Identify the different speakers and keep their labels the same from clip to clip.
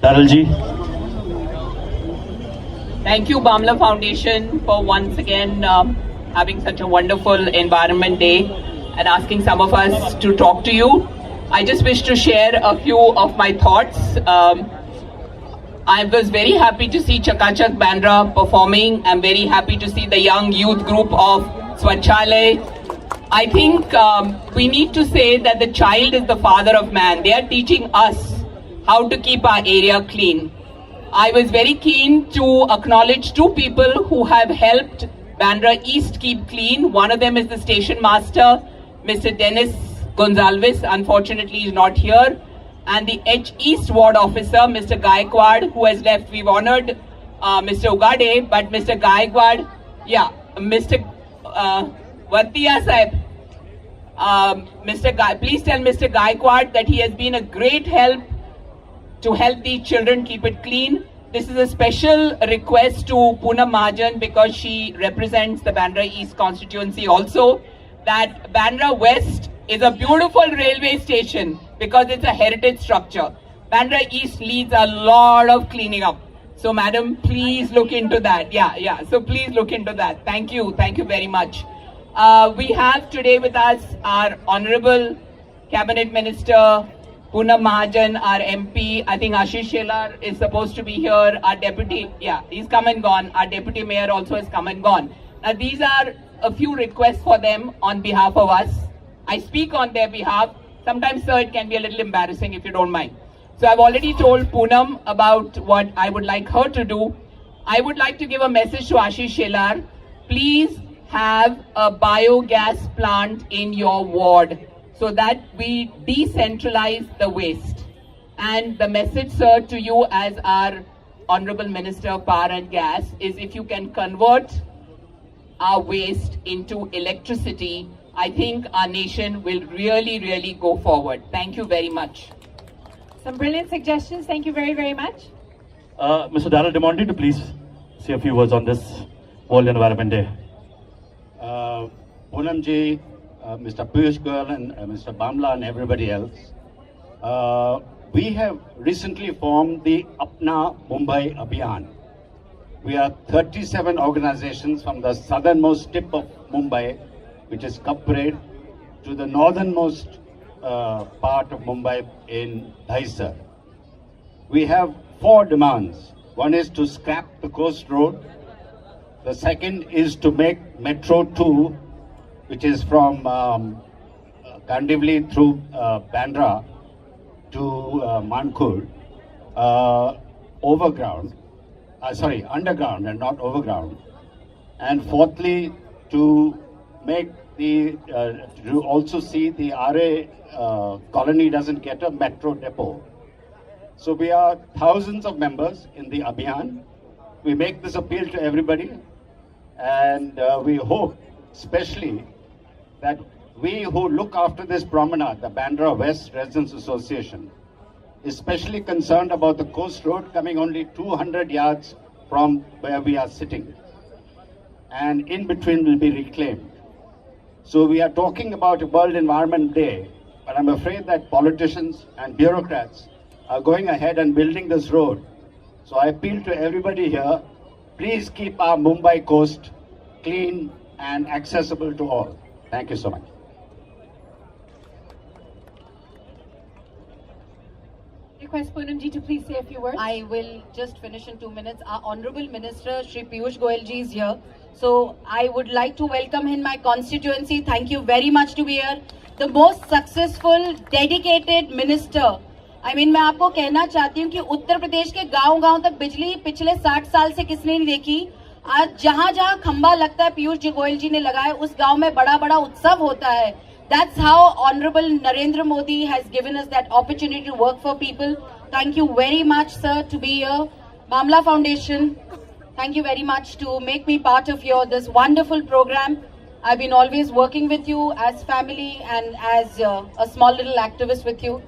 Speaker 1: Daralji.
Speaker 2: Thank you, Bamla Foundation, for once again having such a wonderful Environment Day and asking some of us to talk to you. I just wish to share a few of my thoughts. I was very happy to see Chakachak Bandra performing. I'm very happy to see the young youth group of Swachhalay. I think we need to say that the child is the father of man. They are teaching us how to keep our area clean. I was very keen to acknowledge two people who have helped Bandra East keep clean. One of them is the station master, Mr. Dennis Gonzalez. Unfortunately, he is not here. And the H East Ward officer, Mr. Gaikwad, who has left. We've honored Mr. Ugade, but Mr. Gaikwad, Mr. Vattiya Sahib, please tell Mr. Gaikwad that he has been a great help to help these children keep it clean. This is a special request to Poonam Mahajan because she represents the Bandra East constituency also, that Bandra West is a beautiful railway station because it's a heritage structure. Bandra East needs a lot of cleaning up. So madam, please look into that. So please look into that. Thank you very much. We have today with us our Honorable Cabinet Minister, Poonam Mahajan, our MP. I think Ashish Shelar is supposed to be here. Our deputy, he's come and gone. Our deputy mayor also has come and gone. Now these are a few requests for them on behalf of us. I speak on their behalf. Sometimes, sir, it can be a little embarrassing if you don't mind. So I've already told Poonam about what I would like her to do. I would like to give a message to Ashish Shelar. Please have a biogas plant in your ward so that we decentralize the waste. And the message, sir, to you as our Honorable Minister of Power and Gas is if you can convert our waste into electricity, I think our nation will really go forward. Thank you very much.
Speaker 3: Some brilliant suggestions. Thank you very much.
Speaker 1: Mr. Darrell Demonte to please say a few words on this World Environment Day.
Speaker 4: Poonam ji, Mr. Piyush Goyal and Mr. Bamla and everybody else. We have recently formed the Apna Mumbai Abhiyan. We are 37 organizations from the southernmost tip of Mumbai, which is Kapred, to the northernmost part of Mumbai in Dahisar. We have 4 demands. One is to scrap the coast road. The second is to make Metro 2, which is from Kandivali through Bandra to Mankur, underground and not overground. And fourthly, to make to also see the RA colony doesn't get a metro depot. So we are thousands of members in the Abhiyan. We make this appeal to everybody, and we hope especially that we who look after this promenade, the Bandra West Residents Association, is especially concerned about the coast road coming only 200 yards from where we are sitting, and in between will be reclaimed. So we are talking about a World Environment Day, but I'm afraid that politicians and bureaucrats are going ahead and building this road. So I appeal to everybody here, please keep our Mumbai coast clean and accessible to all. Thank you so much.
Speaker 3: Request Poonam ji to please say a few words.
Speaker 5: I will just finish in 2 minutes. Our Honorable Minister, Shri Piyush Goyal ji is here. So I would like to welcome him in my constituency. Thank you very much to be here. The most successful, dedicated minister. मैं आपको कहना चाहती हूँ कि उत्तर प्रदेश के गांव-गांव तक बिजली पिछले 60 साल से किसने नहीं देखी। आज जहाँ-जहाँ खंबा लगता है पीयूष जी गोयल जी ने लगाया, उस गांव में बड़ा-बड़ा उत्सव होता है। That's how Honorable Narendra Modi has given us that opportunity to work for people. Thank you very much, sir, to be here. Bamla Foundation, thank you very much to make me part of this wonderful program. I've been always working with you as family and as a small little activist with you.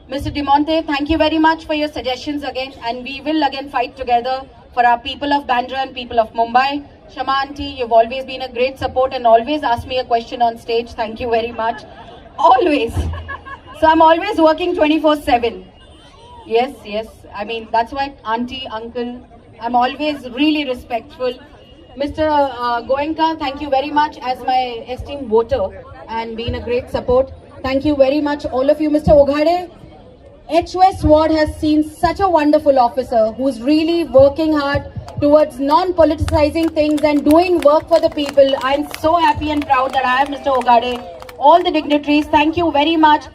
Speaker 5: Mr. Demonte, thank you very much for your suggestions again, and we will again fight together for our people of Bandra and people of Mumbai. Shama aunty, you've always been a great support and always asked me a question on stage. Thank you very much. Always. So I'm always working 24/7. Yes, yes. I mean, that's why auntie, uncle, I'm always really respectful. Mr. Goenka, thank you very much as my esteemed voter and been a great support. Thank you very much, all of you. Mr. Oghade, HOS Ward has seen such a wonderful officer who's really working hard towards non-politicizing things and doing work for the people. I'm so happy and proud that I have Mr. Oghade, all the dignitaries. Thank you very much.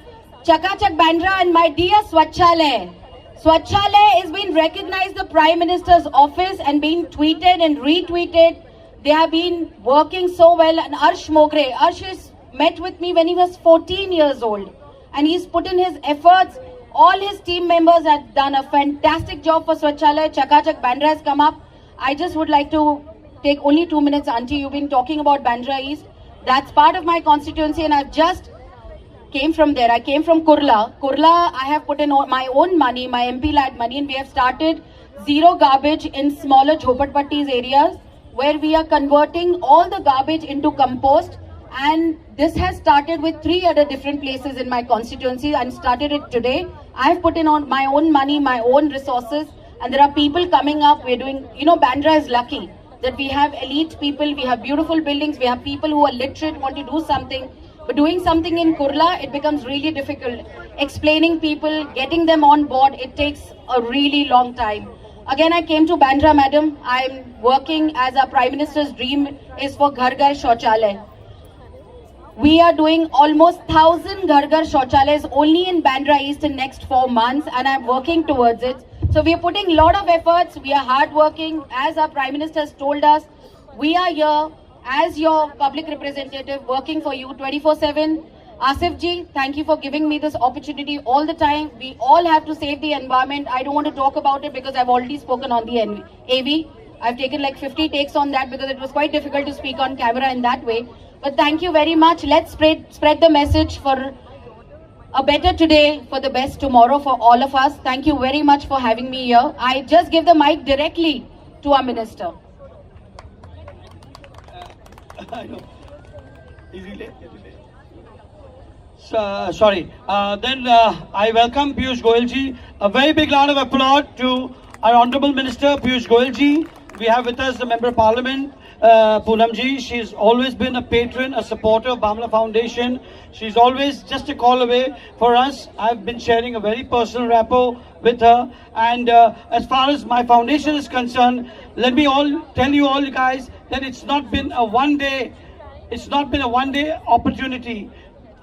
Speaker 5: Chakachak Bandra and my dear Swachhalaya. Swachhalaya has been recognized the Prime Minister's office and been tweeted and retweeted. They have been working so well. And Arsh Mogre, Arsh has met with me when he was 14 years old. And he's put in his efforts. All his team members have done a fantastic job for Swachhalaya. Chakachak Bandra has come up. I just would like to take only 2 minutes, Auntie. You've been talking about Bandra East. That's part of my constituency and I've just came from there. I came from Kurla. Kurla, I have put in my own money, my MP led money, and we have started zero garbage in smaller Jhopatpattis areas where we are converting all the garbage into compost. And this has started with 3 other different places in my constituency and started it today. I have put in on my own money, my own resources, and there are people coming up. We're doing, Bandra is lucky that we have elite people, we have beautiful buildings, we have people who are literate, want to do something. But doing something in Kurla, it becomes really difficult. Explaining people, getting them on board, it takes a really long time. Again, I came to Bandra, madam. I'm working as our Prime Minister's dream is for Ghar Ghar Shauchalaya. We are doing almost 1,000 Ghar Ghar Shauchalayas only in Bandra East in next 4 months, and I'm working towards it. So we are putting a lot of efforts. We are hardworking. As our Prime Minister has told us, we are here as your public representative working for you 24/7. Asif ji, thank you for giving me this opportunity all the time. We all have to save the environment. I don't want to talk about it because I've already spoken on the AV. I've taken like 50 takes on that because it was quite difficult to speak on camera in that way. But thank you very much. Let's spread the message for a better today, for the best tomorrow for all of us. Thank you very much for having me here. I just give the mic directly to our minister.
Speaker 6: I know. Is he late? Sorry. Then I welcome Piyush Goyal ji. A very big round of applause to our Honourable Minister Piyush Goyal ji. We have with us the Member of Parliament, Poonam ji. She's always been a patron, a supporter of Bamla Foundation. She's always just a call away for us. I've been sharing a very personal rapport with her. And as far as my foundation is concerned, let me tell you all guys that it's not been a one day opportunity.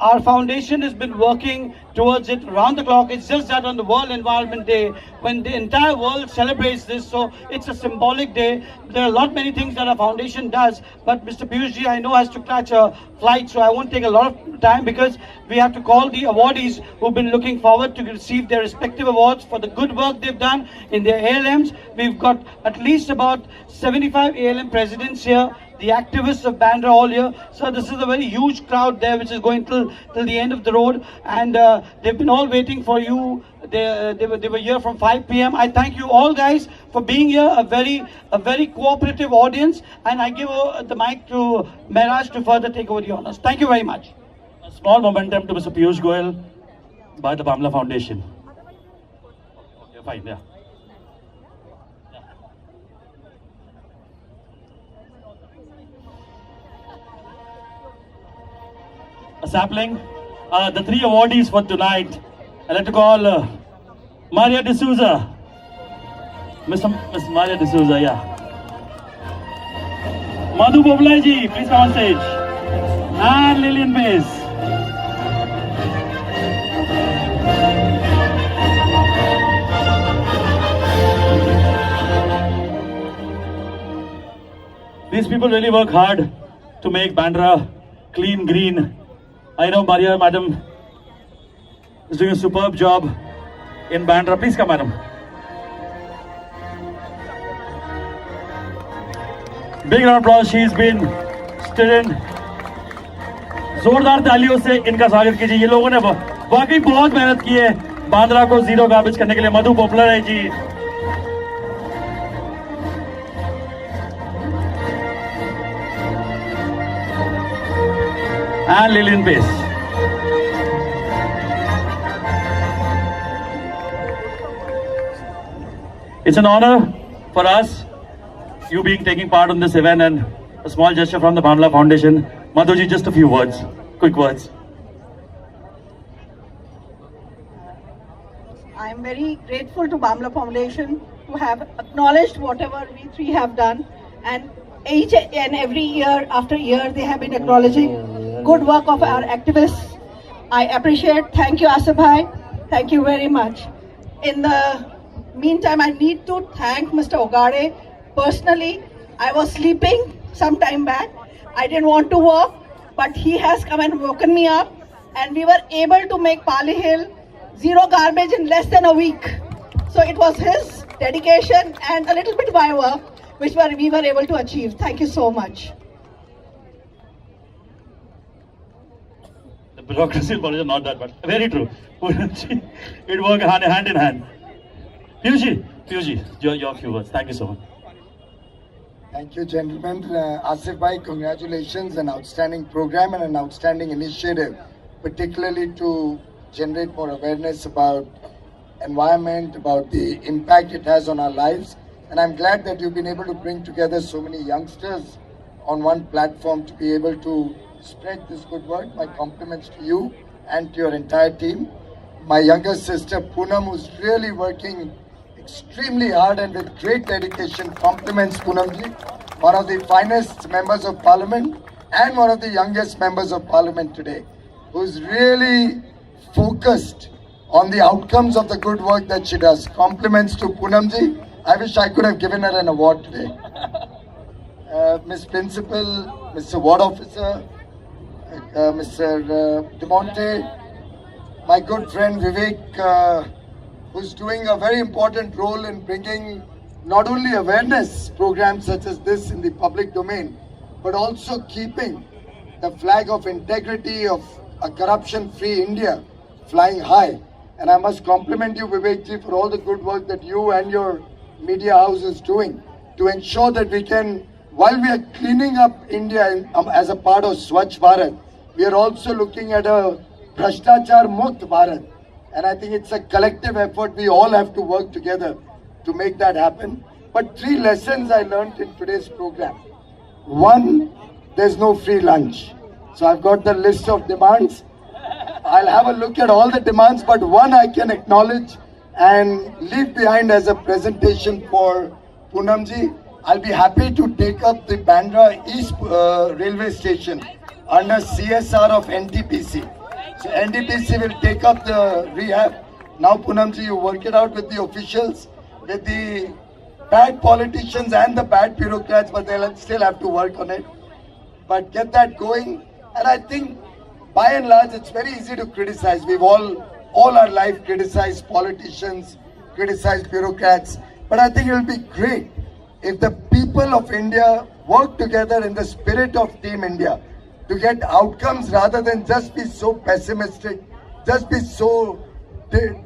Speaker 6: Our foundation has been working towards it round the clock. It's just that on the World Environment Day, when the entire world celebrates this, so it's a symbolic day. There are many things that our foundation does, but Mr. Piyush ji, I know, has to catch a flight, so I won't take a lot of time because we have to call the awardees who've been looking forward to receive their respective awards for the good work they've done in their ALMs. We've got at least about 75 ALM presidents here, the activists of Bandra all here. So this is a very huge crowd there which is going till the end of the road, and they've been all waiting for you. They were here from 5 p.m. I thank you all guys for being here, a very cooperative audience, and I give the mic to Mehraj to further take over the honors. Thank you very much.
Speaker 1: A small momentum to Mr. Piyush Goyal by the Bamla Foundation. Okay, fine, yeah. A sapling. The 3 awardees for tonight. I'd like to call Maria D'Souza. Miss Maria D'Souza, yeah. Madhu Boblai ji, please come on stage. And Lillian Bays. These people really work hard to make Bandra clean, green. I know Maria madam is doing a superb job in Bandra. Please come, madam. Big round of applause. She's been student. जोरदार तालियों से इनका स्वागत कीजिए. ये लोगों ने वाकई बहुत मेहनत की है बांद्रा को जीरो गार्बेज करने के लिए. मधु पॉपुलर है जी. And Lillian Pace. It's an honor for us, you being taking part in this event, and a small gesture from the Bandra Foundation. Madhuji, just a few words, quick words.
Speaker 7: I am very grateful to Bandra Foundation to have acknowledged whatever we three have done, and each and every year after year they have been acknowledging good work of our activists. I appreciate. Thank you, Asif bhai. Thank you very much. In the meantime, I need to thank Mr. Ogade personally. I was sleeping some time back. I didn't want to work, but he has come and woken me up, and we were able to make Pali Hill zero garbage in less than a week. So it was his dedication and a little bit my work which we were able to achieve. Thank you so much.
Speaker 1: The bureaucracy is not that bad. Very true. It worked hand in hand. Piyushji, your few words. Thank you so much.
Speaker 8: Thank you, gentlemen. Asif bhai, congratulations, an outstanding program and an outstanding initiative, particularly to generate more awareness about environment, about the impact it has on our lives. And I'm glad that you've been able to bring together so many youngsters on one platform to be able to spread this good work. My compliments to you and to your entire team. My younger sister Poonam, who's really working extremely hard and with great dedication, compliments Poonamji, one of the finest members of parliament and one of the youngest members of parliament today, who's really focused on the outcomes of the good work that she does. Compliments to Poonamji. I wish I could have given her an award today. Miss Principal, Mr. Ward Officer, Mr. De Monte, my good friend Vivek, who's doing a very important role in bringing not only awareness programs such as this in the public domain, but also keeping the flag of integrity of a corruption-free India flying high. And I must compliment you, Vivekji, for all the good work that you and your media house is doing to ensure that we can, while we are cleaning up India as a part of Swachh Bharat, we are also looking at a Bhrashtachar Mukt Bharat. And I think it's a collective effort. We all have to work together to make that happen. But 3 lessons I learned in today's program. 1, there's no free lunch. So I've got the list of demands. I'll have a look at all the demands, but 1 I can acknowledge and leave behind as a presentation for Poonamji. I'll be happy to take up the Bandra East railway station under CSR of NTPC. So NTPC will take up the rehab. Now Poonamji, you work it out with the officials, with the bad politicians and the bad bureaucrats, but they'll still have to work on it. But get that going. And I think by and large, it's very easy to criticize. We've all our life criticized politicians, criticized bureaucrats. But I think it will be great if the people of India work together in the spirit of Team India to get outcomes rather than just be so pessimistic, just be so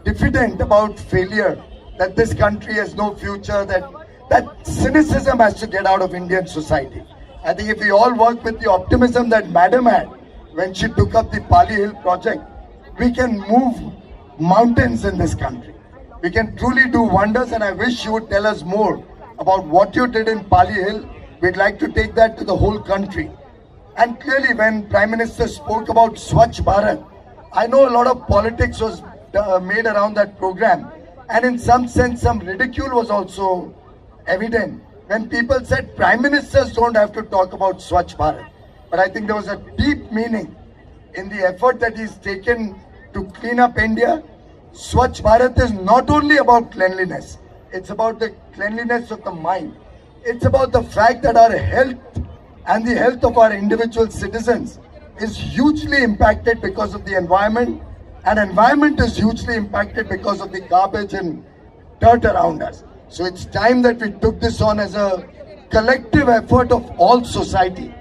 Speaker 8: diffident about failure, that this country has no future, that cynicism has to get out of Indian society. I think if we all work with the optimism that Madam had when she took up the Pali Hill project, we can move mountains in this country. We can truly do wonders, and I wish you would tell us more about what you did in Pali Hill. We'd like to take that to the whole country. And clearly when Prime Minister spoke about Swachh Bharat, I know a lot of politics was made around that program, and in some sense some ridicule was also evident when people said Prime Ministers don't have to talk about Swachh Bharat. But I think there was a deep meaning in the effort that he's taken to clean up India. Swachh Bharat is not only about cleanliness, it's about the cleanliness of the mind. It's about the fact that our health and the health of our individual citizens is hugely impacted because of the environment, and environment is hugely impacted because of the garbage and dirt around us. So it's time that we took this on as a collective effort of all society.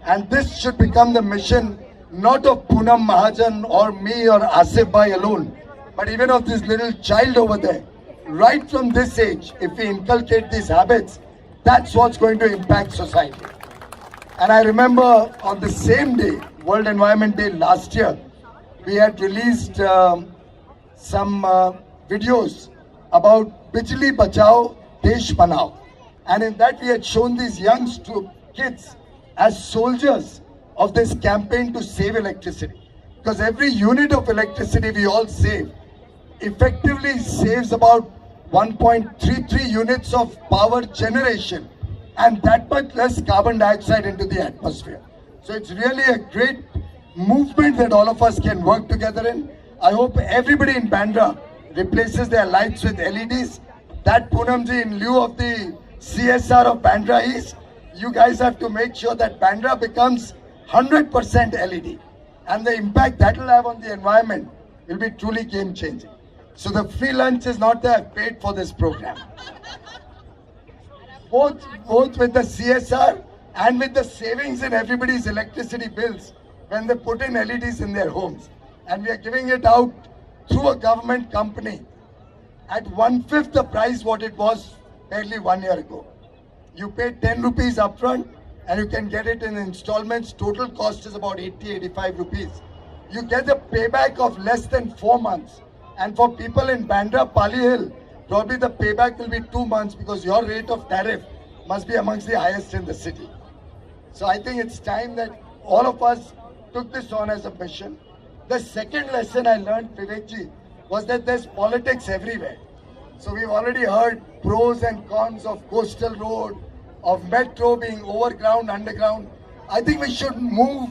Speaker 8: And this should become the mission not of Poonam Mahajan or me or Asif bhai alone, but even of this little child over there. Right from this age, if we inculcate these habits, that's what's going to impact society. And I remember on the same day, World Environment Day last year, we had released some videos about Bijli Bachao, Desh Banao. And in that we had shown these young kids as soldiers of this campaign to save electricity. Because every unit of electricity we all save effectively saves about 1.33 units of power generation and that much less carbon dioxide into the atmosphere. So it's really a great movement that all of us can work together in. I hope everybody in Bandra replaces their lights with LEDs. That Poonamji, in lieu of the CSR of Bandra East, you guys have to make sure that Bandra becomes 100% LED. And the impact that will have on the environment will be truly game-changing. So the free lunch is not that I've paid for this program. Both with the CSR and with the savings in everybody's electricity bills when they put in LEDs in their homes. And we are giving it out through a government company at 1/5 the price what it was barely 1 year ago. You pay 10 rupees upfront and you can get it in installments. Total cost is about 80-85 rupees. You get a payback of less than 4 months. And for people in Bandra, Pali Hill, probably the payback will be 2 months because your rate of tariff must be amongst the highest in the city. So I think it's time that all of us took this on as a mission. The second lesson I learned, Vivekji, was that there's politics everywhere. So we've already heard pros and cons of coastal road, of metro being overground, underground. I think we should move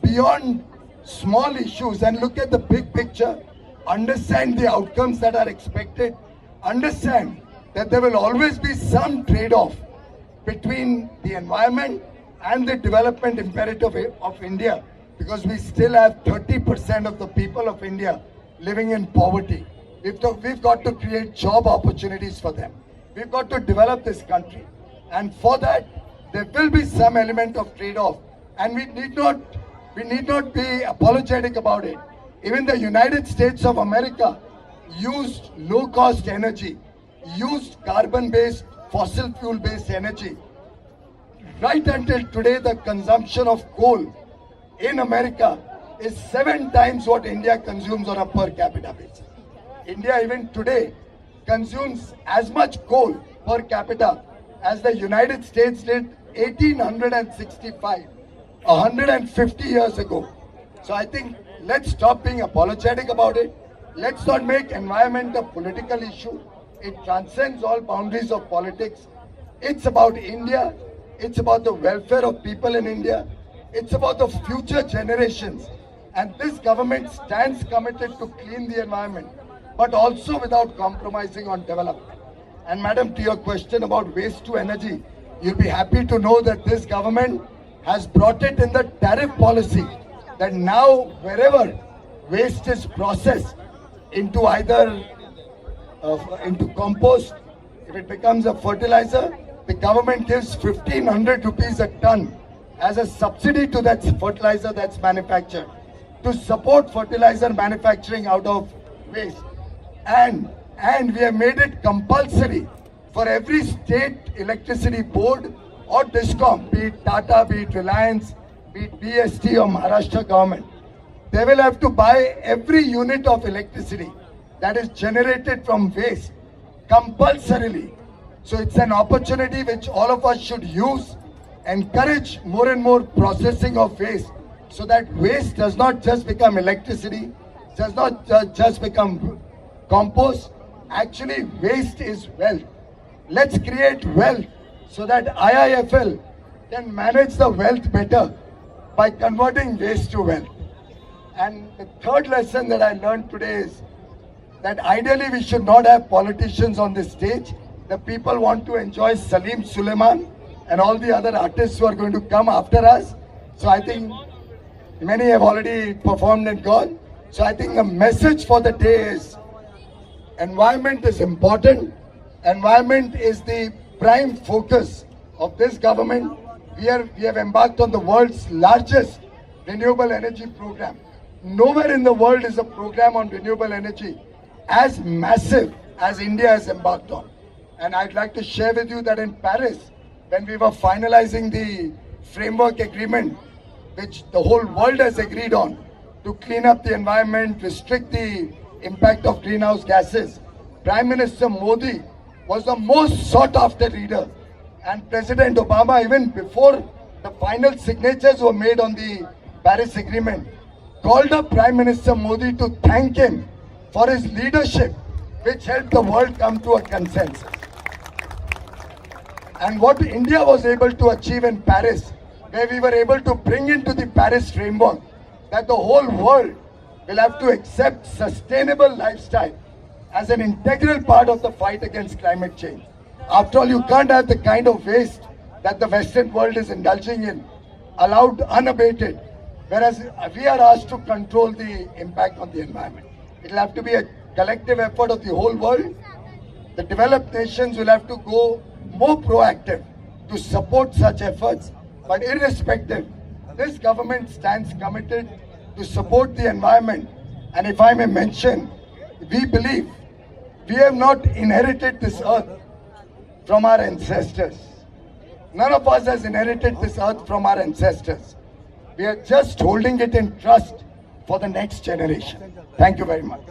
Speaker 8: beyond small issues and look at the big picture, understand the outcomes that are expected, understand that there will always be some trade-off between the environment and the development imperative of India, because we still have 30% of the people of India living in poverty. We've got to create job opportunities for them. We've got to develop this country. And for that, there will be some element of trade-off. And we need not be apologetic about it. Even the United States of America used low-cost energy, used carbon-based, fossil fuel-based energy. Right until today, the consumption of coal in America is 7 times what India consumes on a per capita basis. India even today consumes as much coal per capita as the United States did 1865, 150 years ago. So I think let's stop being apologetic about it. Let's not make environment a political issue. It transcends all boundaries of politics. It's about India. It's about the welfare of people in India. It's about the future generations. And this government stands committed to clean the environment, but also without compromising on development. And madam, to your question about waste to energy, you'll be happy to know that this government has brought it in the tariff policy that now wherever waste is processed into either into compost, if it becomes a fertilizer, the government gives 1,500 rupees a ton as a subsidy to that fertilizer that's manufactured to support fertilizer manufacturing out of waste. And we have made it compulsory for every state electricity board or DISCOM, be it Tata, be it Reliance, be it BST or Maharashtra government. They will have to buy every unit of electricity that is generated from waste compulsorily. So it's an opportunity which all of us should use, encourage more and more processing of waste so that waste does not just become electricity, does not just become compost. Actually, waste is wealth. Let's create wealth so that IIFL can manage the wealth better by converting waste to wealth. And the third lesson that I learned today is that ideally we should not have politicians on this stage. The people want to enjoy Salim Suleiman and all the other artists who are going to come after us. So I think many have already performed and gone. So I think the message for the day is environment is important. Environment is the prime focus of this government. We have embarked on the world's largest renewable energy program. Nowhere in the world is a program on renewable energy as massive as India has embarked on. And I'd like to share with you that in Paris, when we were finalizing the framework agreement, which the whole world has agreed on, to clean up the environment, restrict the impact of greenhouse gases, Prime Minister Modi was the most sought after leader. And President Obama, even before the final signatures were made on the Paris Agreement, called up Prime Minister Modi to thank him for his leadership, which helped the world come to a consensus. And what India was able to achieve in Paris, where we were able to bring into the Paris framework that the whole world will have to accept sustainable lifestyle as an integral part of the fight against climate change. After all, you can't have the kind of waste that the Western world is indulging in, allowed unabated, whereas we are asked to control the impact on the environment. It will have to be a collective effort of the whole world. The developed nations will have to go more proactive to support such efforts, but irrespective, this government stands committed to support the environment. And if I may mention, we believe we have not inherited this earth from our ancestors. None of us has inherited this earth from our ancestors. We are just holding it in trust for the next generation. Thank you very much.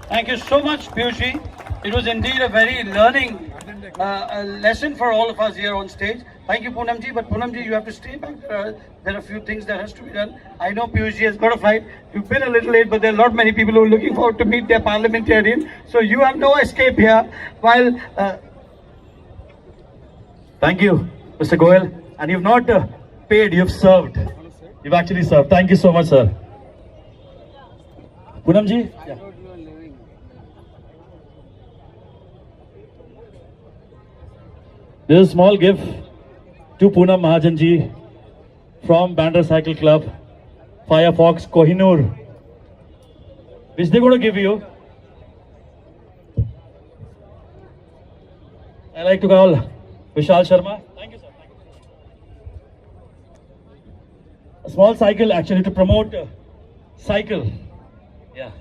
Speaker 6: Thank you so much, Piyushji. It was indeed a very learning lesson for all of us here on stage. Thank you, Poonamji. But Poonamji, you have to stay back. There are a few things that has to be done. I know Piyushji has got a flight. You've been a little late, but there are not many people who are looking forward to meet their parliamentarian. So you have no escape here. While
Speaker 1: Thank you, Mr. Goel. And you've not paid, you've served. You've actually served. Thank you so much, sir. Poonamji? Yeah. There's a small gift to Poonam Mahajan ji from Bandra Cycle Club, Firefox Kohinoor, which they're going to give you. I like to call Vishal Sharma. Thank you, sir. Thank you. A small cycle actually to promote cycle. Yeah.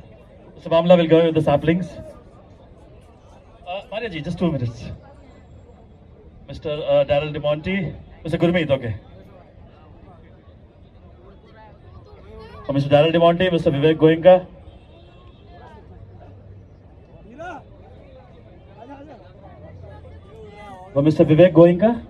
Speaker 1: Mr. Bamla will go with the saplings. Maria ji, just 2 minutes. Mr. Daryl DeMonte. Mr. Gurmeet, okay. So Mr. Daryl DeMonte, Mr. Vivek Goenka. For Mr. Vivek Goenka.